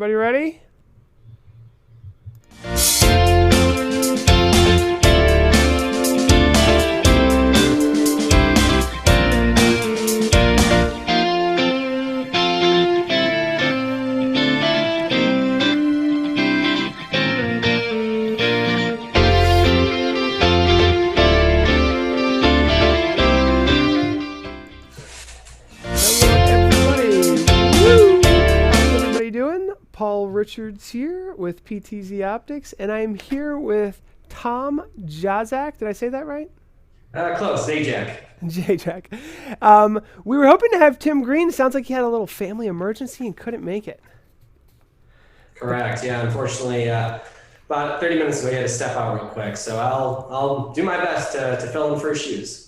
Everybody ready? Paul Richards here with PTZ Optics, and I am here with Tom Zajac. Did I say that right? Close, Zajac. Zajac. We were hoping to have Tim Green. Sounds like he had a little family emergency and couldn't make it. Correct. Yeah, unfortunately, about 30 minutes ago, he had to step out real quick. So I'll do my best to fill in for his shoes.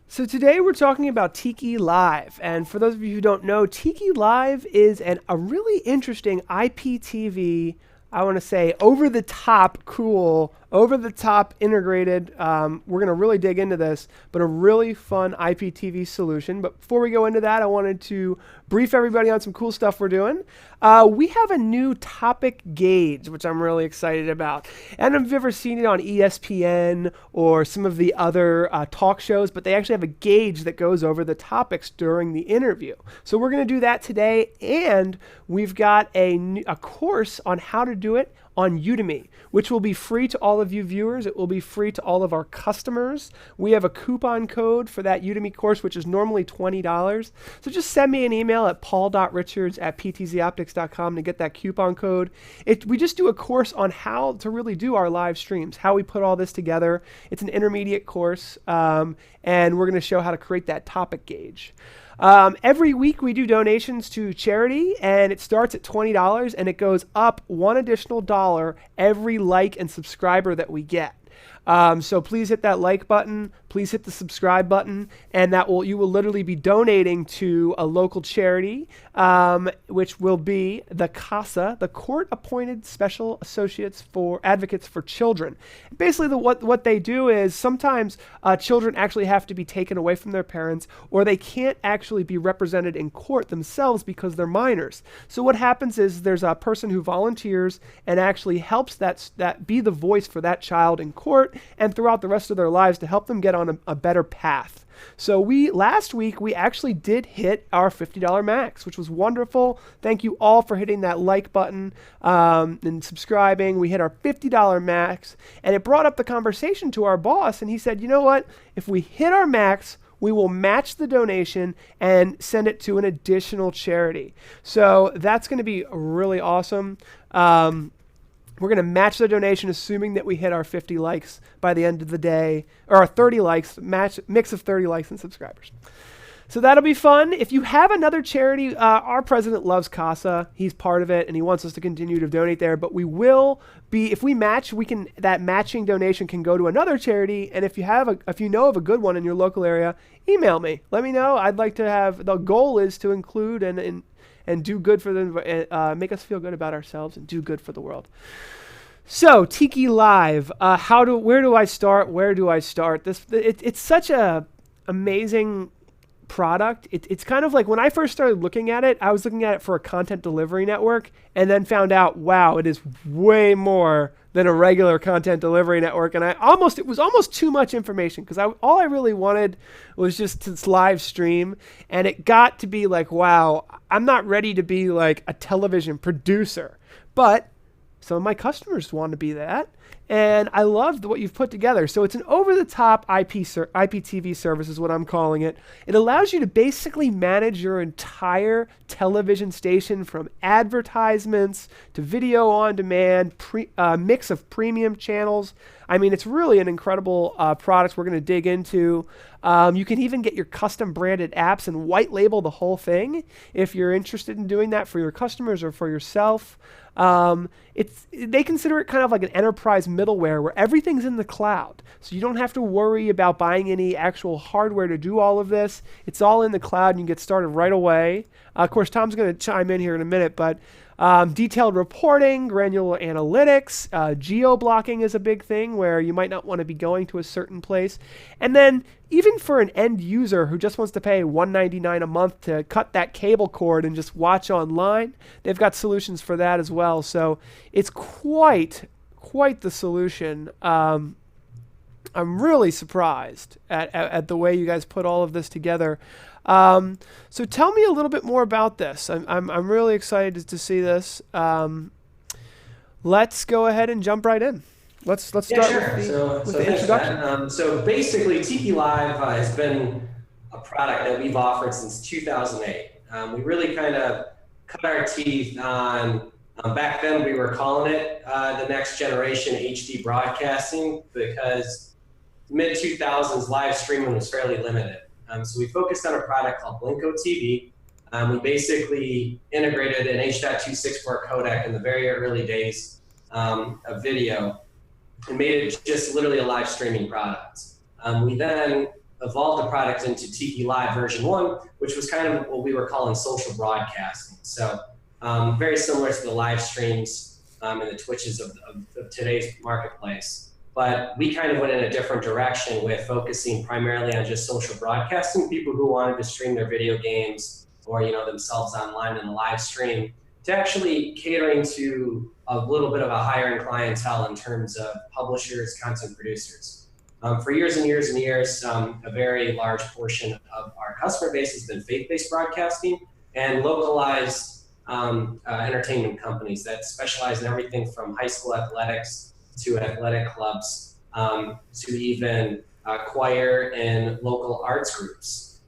So today we're talking about TikiLive, and for those of you who don't know, TikiLive is a really interesting IPTV, I want to say over-the-top cool, over-the-top integrated, we're going to really dig into this, but a really fun IPTV solution. But before we go into that, I wanted to brief everybody on some cool stuff we're doing. We have a new topic gauge, which I'm really excited about. And if you've ever seen it on ESPN or some of the other talk shows, but they actually have a gauge that goes over the topics during the interview. So we're going to do that today, and we've got a course on how to do it on Udemy, which will be free to all of you viewers. It will be free to all of our customers. We have a coupon code for that Udemy course, which is normally $20. So just send me an email at paul.richards@ptzoptics.com to get that coupon code. We just do a course on how to really do our live streams, how we put all this together. It's an intermediate course, and we're going to show how to create that topic gauge. Every week we do donations to charity, and it starts at $20 and it goes up one additional dollar every like and subscriber that we get. So please hit that like button, please hit the subscribe button, and you will literally be donating to a local charity, which will be the CASA, the Court Appointed Special Advocates for Children. Basically, what they do is sometimes children actually have to be taken away from their parents, or they can't actually be represented in court themselves because they're minors. So what happens is there's a person who volunteers and actually helps that be the voice for that child in court and throughout the rest of their lives to help them get on a better path. So last week we actually did hit our $50 max, which was wonderful. Thank you all for hitting that like button and subscribing. We hit our $50 max, and it brought up the conversation to our boss, and he said, you know what, if we hit our max, we will match the donation and send it to an additional charity. So that's going to be really awesome. We're going to match the donation, assuming that we hit our 50 likes by the end of the day, or our 30 likes, mix of 30 likes and subscribers. So that'll be fun. If you have another charity, our president loves CASA. He's part of it, and he wants us to continue to donate there. But we will be, if we match, that matching donation can go to another charity. And if you know of a good one in your local area, email me. Let me know. I'd like to have. The goal is to include and do good for them, make us feel good about ourselves and do good for the world. So TikiLive, where do I start? It's such a amazing product. It's kind of like when I first started looking at it, I was looking at it for a content delivery network, and then found out, wow, it is way more than a regular content delivery network. And it was almost too much information, because all I really wanted was just to live stream. And it got to be like, wow, I'm not ready to be like a television producer, but some of my customers want to be that. And I loved what you've put together. So it's an over-the-top IPTV service is what I'm calling it. It allows you to basically manage your entire television station, from advertisements to video on demand, mix of premium channels. I mean, it's really an incredible product we're going to dig into. You can even get your custom branded apps and white label the whole thing if you're interested in doing that for your customers or for yourself. They consider it kind of like an enterprise middleware where everything's in the cloud. So you don't have to worry about buying any actual hardware to do all of this. It's all in the cloud, and you can get started right away. Of course, Tom's going to chime in here in a minute, but detailed reporting, granular analytics, geo-blocking is a big thing where you might not want to be going to a certain place. And then even for an end user who just wants to pay $1.99 a month to cut that cable cord and just watch online, they've got solutions for that as well. So it's quite the solution. I'm really surprised at the way you guys put all of this together. So tell me a little bit more about this. I'm really excited to see this. Let's go ahead and jump right in. Let's start with the introduction. So basically, TikiLive has been a product that we've offered since 2008. We really kind of cut our teeth on, back then we were calling it the next generation HD broadcasting, because mid-2000s live streaming was fairly limited. So we focused on a product called Blinko TV. We basically integrated an H.264 codec in the very early days of video and made it just literally a live streaming product. We then evolved the product into TikiLive version 1, which was kind of what we were calling social broadcasting. So very similar to the live streams and the Twitches of today's marketplace. But we kind of went in a different direction with focusing primarily on just social broadcasting, people who wanted to stream their video games or themselves online in a live stream, to actually catering to a little bit of a higher-end clientele in terms of publishers, content producers. For years and years and years, a very large portion of our customer base has been faith-based broadcasting and localized entertainment companies that specialize in everything from high school athletics to athletic clubs to even choir and local arts groups.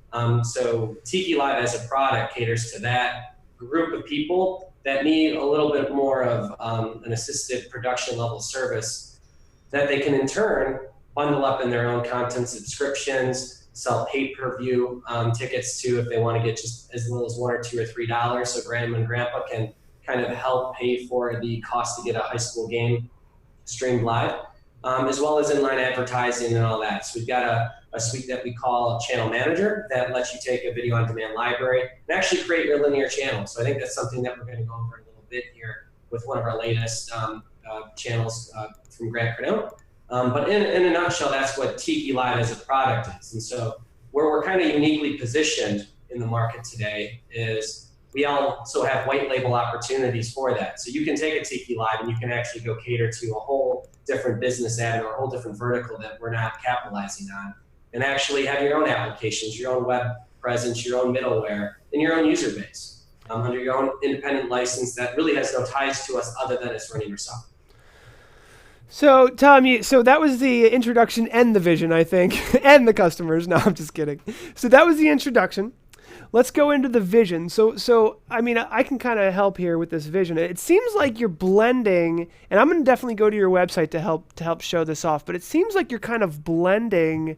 So TikiLive as a product caters to that group of people that need a little bit more of an assisted production level service that they can in turn bundle up in their own content subscriptions, sell pay-per-view tickets to if they want to get just as little as $1 or $2 or $3, so grandma and grandpa can kind of help pay for the cost to get a high school game streamed live, as well as inline advertising and all that. So we've got a suite that we call Channel Manager that lets you take a video on demand library and actually create your linear channel. So I think that's something that we're going to go over a little bit here with one of our latest channels from Grant Cardone. But in a nutshell, that's what TikiLive as a product is. And so where we're kind of uniquely positioned in the market today is we also have white label opportunities for that. So you can take a TikiLive and you can actually go cater to a whole different business avenue or a whole different vertical that we're not capitalizing on, and actually have your own applications, your own web presence, your own middleware, and your own user base under your own independent license that really has no ties to us other than it's running yourself. So, Tom, so that was the introduction and the vision, I think, and the customers. No, I'm just kidding. So that was the introduction. Let's go into the vision. So I mean, I can kind of help here with this vision. It seems like you're blending, and I'm going to definitely go to your website to help show this off, but it seems like you're kind of blending,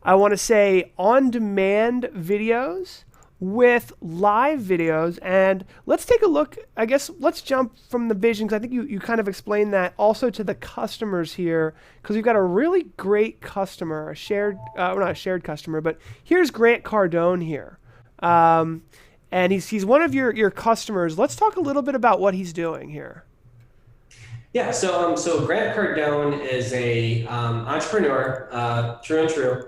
I want to say, on-demand videos with live videos. And let's take a look. I guess let's jump from the vision, because I think you kind of explained that also to the customers here, because we've got a really great customer, a shared, well, not a shared customer, but here's Grant Cardone here. And he's one of your customers. Let's talk a little bit about what he's doing here. Yeah, so Grant Cardone is a entrepreneur, true and true,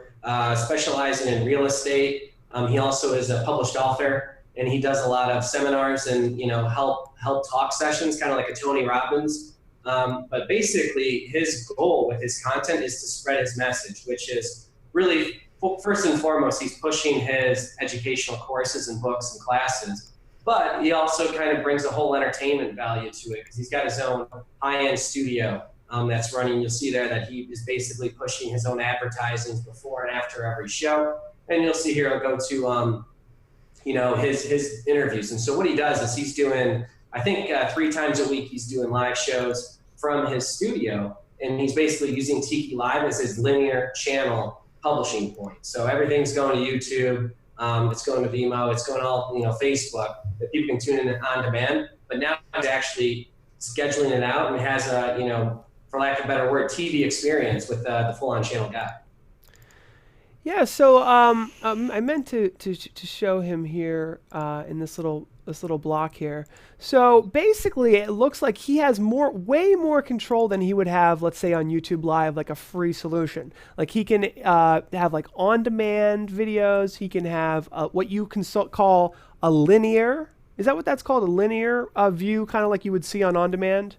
specializing in real estate. He also is a published author, and he does a lot of seminars and help talk sessions, kind of like a Tony Robbins. But basically, his goal with his content is to spread his message, which is really, first and foremost, he's pushing his educational courses and books and classes. But he also kind of brings a whole entertainment value to it, because he's got his own high-end studio that's running. You'll see there that he is basically pushing his own advertisements before and after every show. And you'll see here, I'll go to his interviews. And so what he does is he's doing, I think 3 times a week, he's doing live shows from his studio, and he's basically using TikiLive as his linear channel publishing point. So everything's going to YouTube, it's going to Vimeo, it's going to all Facebook, that people can tune in on demand. But now he's actually scheduling it out, and has a for lack of a better word, TV experience with the full-on channel guide. Yeah, so I meant to show him here in this little block here. So basically, it looks like he has way more control than he would have, let's say, on YouTube Live, like a free solution. Like he can have like on-demand videos. He can have what you can call a linear. Is that what that's called? A linear view, kind of like you would see on on-demand.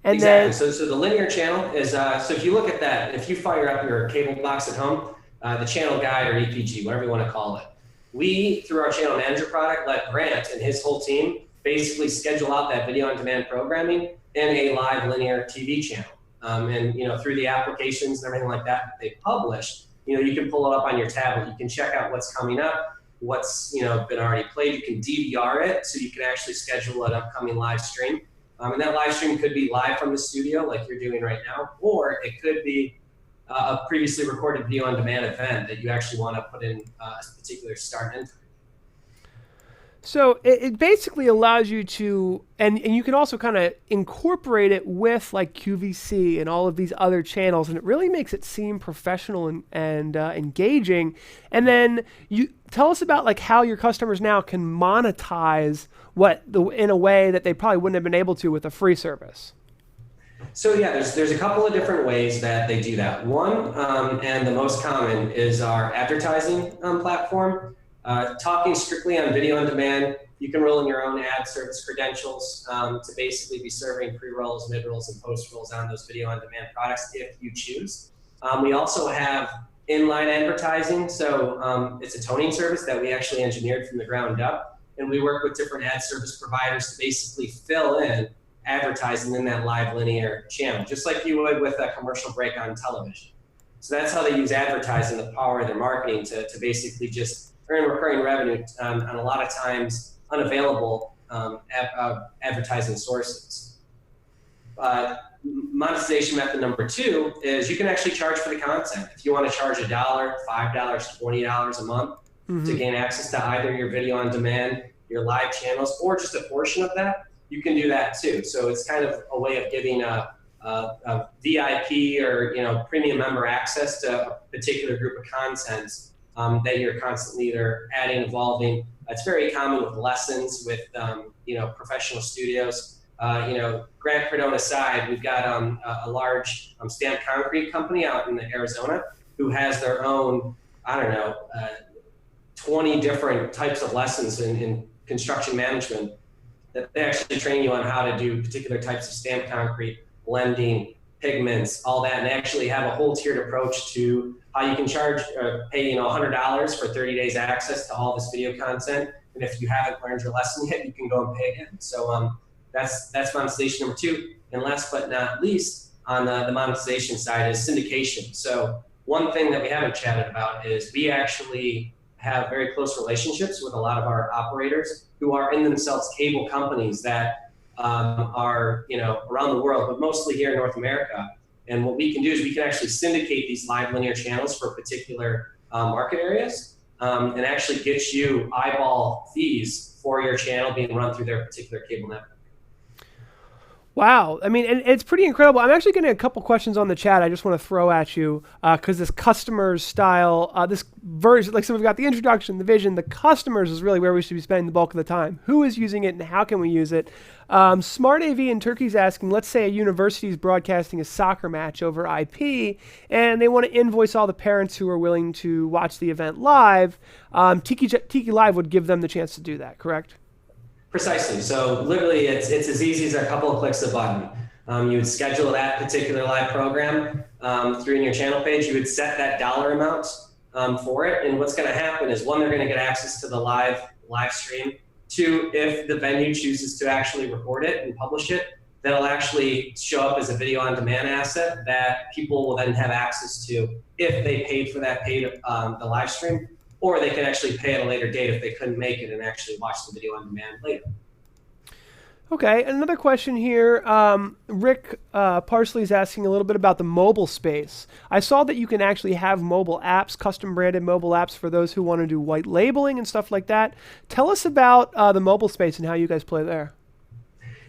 And Exactly. then So the linear channel is, so if you look at that, if you fire up your cable box at home, the channel guide or EPG, whatever you want to call it, we, through our channel manager product, let Grant and his whole team basically schedule out that video on demand programming in a live linear TV channel. And, through the applications and everything like that they publish, you can pull it up on your tablet. You can check out what's coming up, what's, been already played. You can DVR it so you can actually schedule an upcoming live stream. And that live stream could be live from the studio like you're doing right now, or it could be a previously recorded video on demand event that you actually want to put in a particular start and end time. so it basically allows you to, and you can also kind of incorporate it with like QVC and all of these other channels, and it really makes it seem professional and engaging. And then you tell us about like how your customers now can monetize in a way that they probably wouldn't have been able to with a free service. So yeah, there's a couple of different ways that they do that. One, and the most common, is our advertising platform. Talking strictly on video on demand, you can roll in your own ad service credentials to basically be serving pre-rolls, mid-rolls, and post-rolls on those video on demand products if you choose. We also have inline advertising. So it's a toning service that we actually engineered from the ground up. And we work with different ad service providers to basically fill in advertising in that live linear channel, just like you would with a commercial break on television. So that's how they use advertising, the power of their marketing, to basically just earn recurring revenue on a lot of times unavailable advertising sources. Monetization method number two is you can actually charge for the content. If you want to charge $1, $5, $20 a month to gain access to either your video on demand, your live channels, or just a portion of that, you can do that too. So it's kind of a way of giving a VIP or premium member access to a particular group of content that you're constantly either adding, evolving. It's very common with lessons, with professional studios. Grant Cardone aside, we've got a large stamped concrete company out in Arizona who has their own, 20 different types of lessons in construction management that they actually train you on how to do particular types of stamped concrete, blending, pigments, all that. And they actually have a whole tiered approach to how you can charge or pay $100 for 30 days access to all this video content. And if you haven't learned your lesson yet, you can go and pay again. So that's monetization number two. And last but not least, on the monetization side is syndication. So one thing that we haven't chatted about is we actually have very close relationships with a lot of our operators who are in themselves cable companies that are around the world, but mostly here in North America. And what we can do is we can actually syndicate these live linear channels for particular market areas and actually get you eyeball fees for your channel being run through their particular cable network. Wow. I mean, and it's pretty incredible. I'm actually getting a couple questions on the chat I just want to throw at you because this customers style, this version, so we've got the introduction, the vision, the customers is really where we should be spending the bulk of the time. Who is using it and how can we use it? Smart AV in Turkey's asking, let's say a university is broadcasting a soccer match over IP and they want to invoice all the parents who are willing to watch the event live. Tiki Live would give them the chance to do that, correct? Precisely. So literally, it's as easy as a couple of clicks of a button. You would schedule that particular live program through in your channel page. You would set that dollar amount for it. And what's going to happen is, one, they're going to get access to the live stream. Two, if the venue chooses to actually record it and publish it, that'll actually show up as a video on demand asset that people will then have access to if they paid for that the live stream. Or they can actually pay at a later date if they couldn't make it and actually watch the video on demand later. Okay, another question here. Rick Parsley is asking a little bit about the mobile space. I saw that you can actually have mobile apps, custom branded mobile apps for those who want to do white labeling and stuff like that. Tell us about the mobile space and how you guys play there.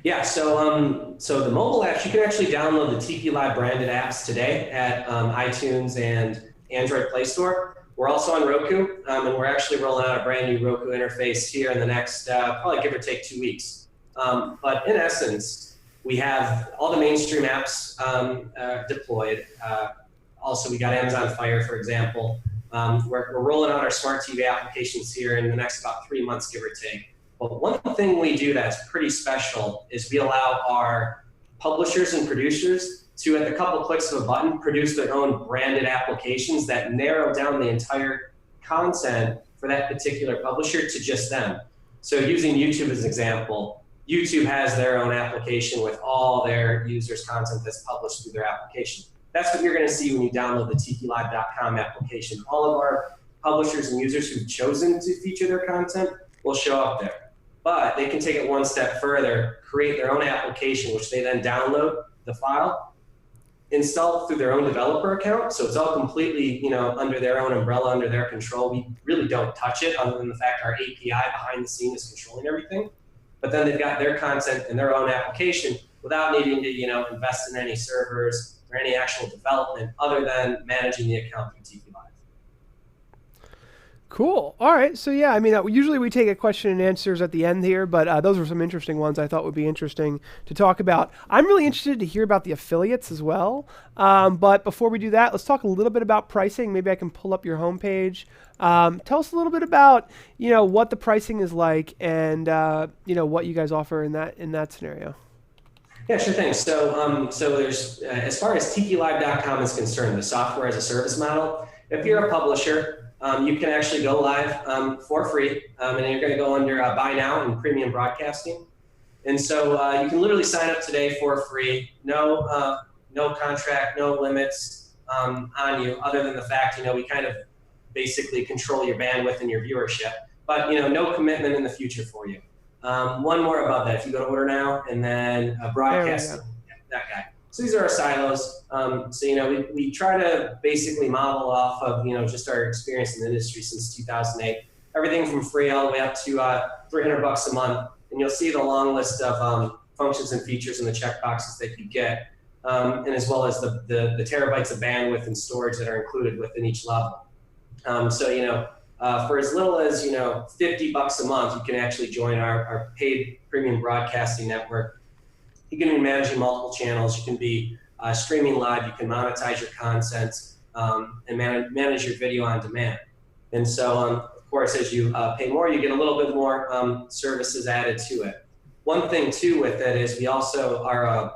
Yeah, so the mobile apps, you can actually download the TikiLive branded apps today at iTunes and Android Play Store. We're also on Roku, and we're actually rolling out a brand new Roku interface here in the next, probably give or take 2 weeks. But in essence, we have all the mainstream apps deployed. Also, we got Amazon Fire, for example. We're rolling out our smart TV applications here in the next about 3 months, give or take. But one thing we do that's pretty special is we allow our publishers and producers to, at the couple clicks of a button, produce their own branded applications that narrow down the entire content for that particular publisher to just them. So using YouTube as an example, YouTube has their own application with all their users' content that's published through their application. That's what you're going to see when you download the TikiLive.com application. All of our publishers and users who've chosen to feature their content will show up there. But they can take it one step further, create their own application, which they then download the file, install it through their own developer account. So it's all completely, under their own umbrella, under their control. We really don't touch it, other than the fact our API behind the scenes is controlling everything. But then they've got their content in their own application without needing to, invest in any servers or any actual development other than managing the account through TikiLive. Cool. All right. So yeah, I mean, usually we take a question and answers at the end here, but those were some interesting ones I thought would be interesting to talk about. I'm really interested to hear about the affiliates as well. But before we do that, let's talk a little bit about pricing. Maybe I can pull up your homepage. Tell us a little bit about, what the pricing is like and, what you guys offer in that scenario. Yeah, sure thing. So there's, as far as TikiLive.com is concerned, the software as a service model, if you're a publisher, you can actually go live for free, and you're going to go under Buy Now and Premium Broadcasting. And so you can literally sign up today for free, no contract, no limits on you, other than the fact, we kind of basically control your bandwidth and your viewership, but no commitment in the future for you. One more above that, if you go to Order Now and then Broadcast, that guy. So these are our silos. So, we try to basically model off of, just our experience in the industry since 2008. Everything from free all the way up to $300 a month. And you'll see the long list of functions and features and the checkboxes that you get, and as well as the terabytes of bandwidth and storage that are included within each level. For as little as, $50 a month, you can actually join our paid premium broadcasting network. You can be managing multiple channels. You can be streaming live. You can monetize your content and manage your video on demand. And so, of course, as you pay more, you get a little bit more services added to it. One thing, too, with it is we also are a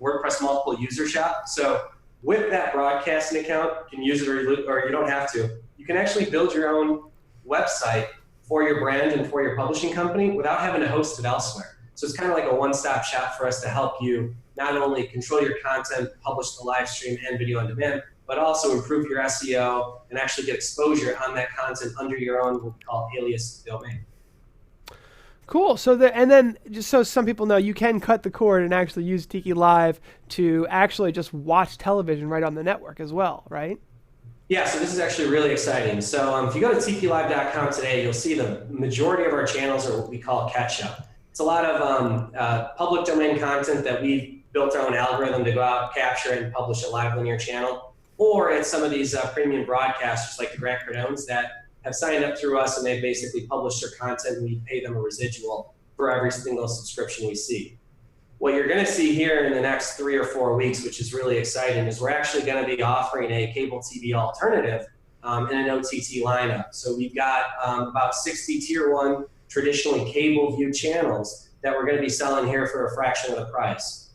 WordPress multiple user shop. So with that broadcasting account, you can use it or you don't have to. You can actually build your own website for your brand and for your publishing company without having to host it elsewhere. So it's kind of like a one-stop shop for us to help you not only control your content, publish the live stream and video on demand, but also improve your SEO and actually get exposure on that content under your own, what we call alias domain. Cool. So and then just so some people know, you can cut the cord and actually use Tiki Live to actually just watch television right on the network as well, right? Yeah, so this is actually really exciting. So if you go to TikiLive.com today, you'll see the majority of our channels are what we call catch-up. It's a lot of public domain content that we've built our own algorithm to go out, capture, and publish a live linear channel. Or it's some of these premium broadcasters like the Grant Cardones that have signed up through us and they basically publish their content and we pay them a residual for every single subscription we see. What you're going to see here in the next 3 or 4 weeks, which is really exciting, is we're actually going to be offering a cable TV alternative in an OTT lineup. So we've got about 60 tier 1 traditionally cable view channels that we're going to be selling here for a fraction of the price.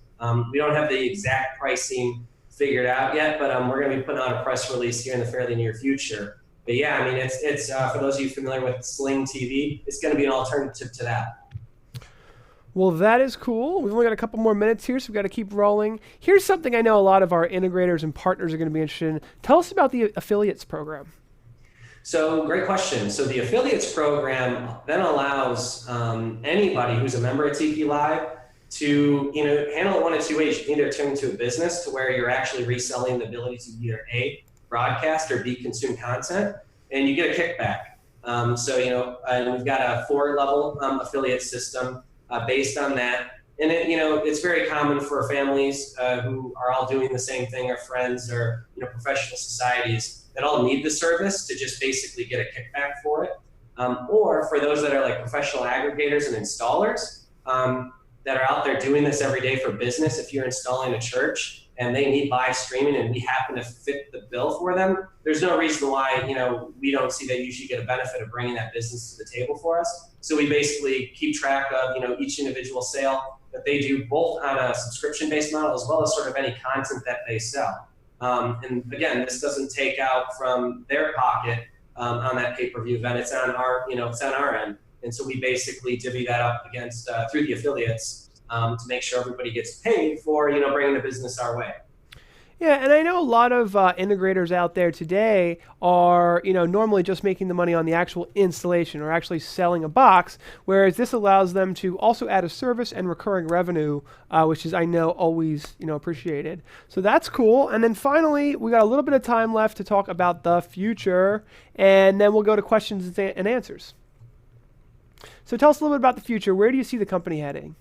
We don't have the exact pricing figured out yet, but we're going to be putting out a press release here in the fairly near future. But yeah, I mean, it's for those of you familiar with Sling TV, it's going to be an alternative to that. Well, that is cool. We've only got a couple more minutes here, so we've got to keep rolling. Here's something I know a lot of our integrators and partners are going to be interested in. Tell us about the affiliates program. So great question. So the affiliates program then allows anybody who's a member of Tiki Live to handle it one of two ways. You can either turn into a business to where you're actually reselling the ability to either A, broadcast or B, consume content, and you get a kickback. And we've got a 4-level affiliate system based on that. And it's very common for families who are all doing the same thing, or friends, or professional societies that all need the service to just basically get a kickback for it. Or for those that are like professional aggregators and installers that are out there doing this every day for business. If you're installing a church and they need live streaming and we happen to fit the bill for them, there's no reason why we don't see that you should get a benefit of bringing that business to the table for us. So we basically keep track of each individual sale that they do, both on a subscription-based model as well as sort of any content that they sell. And again, this doesn't take out from their pocket on that pay-per-view event. It's on our end. And so we basically divvy that up against through the affiliates to make sure everybody gets paid for bringing the business our way. Yeah, and I know a lot of integrators out there today are, normally just making the money on the actual installation or actually selling a box, whereas this allows them to also add a service and recurring revenue, which is, I know, always, appreciated. So that's cool. And then finally, we got a little bit of time left to talk about the future, and then we'll go to questions and answers. So tell us a little bit about the future. Where do you see the company heading?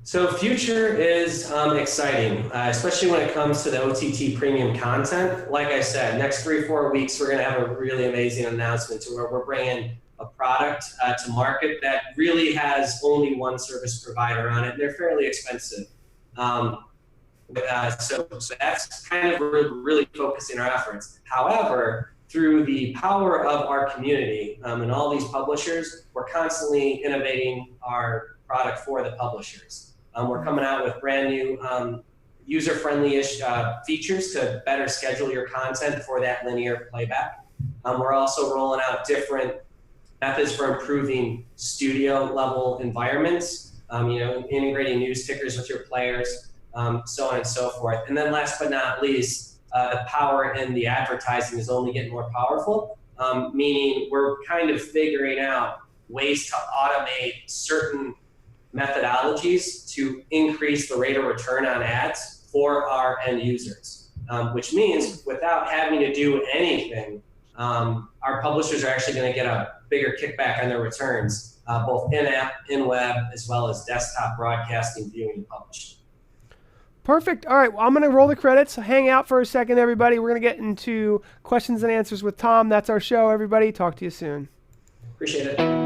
So future is exciting, especially when it comes to the OTT premium content. Like I said, next 3-4 weeks, we're going to have a really amazing announcement to where we're bringing a product to market that really has only one service provider on it. They're fairly expensive. So that's kind of really focusing our efforts. However, through the power of our community and all these publishers, we're constantly innovating our product for the publishers. We're coming out with brand new user-friendly-ish features to better schedule your content for that linear playback. We're also rolling out different methods for improving studio-level environments, integrating news tickers with your players, so on and so forth. And then last but not least, the power in the advertising is only getting more powerful, meaning we're kind of figuring out ways to automate certain methodologies to increase the rate of return on ads for our end users, which means without having to do anything, our publishers are actually going to get a bigger kickback on their returns, both in-app, in-web, as well as desktop broadcasting, viewing, and publishing. Perfect. All right, well, I'm going to roll the credits. Hang out for a second, everybody. We're going to get into questions and answers with Tom. That's our show, everybody. Talk to you soon. Appreciate it.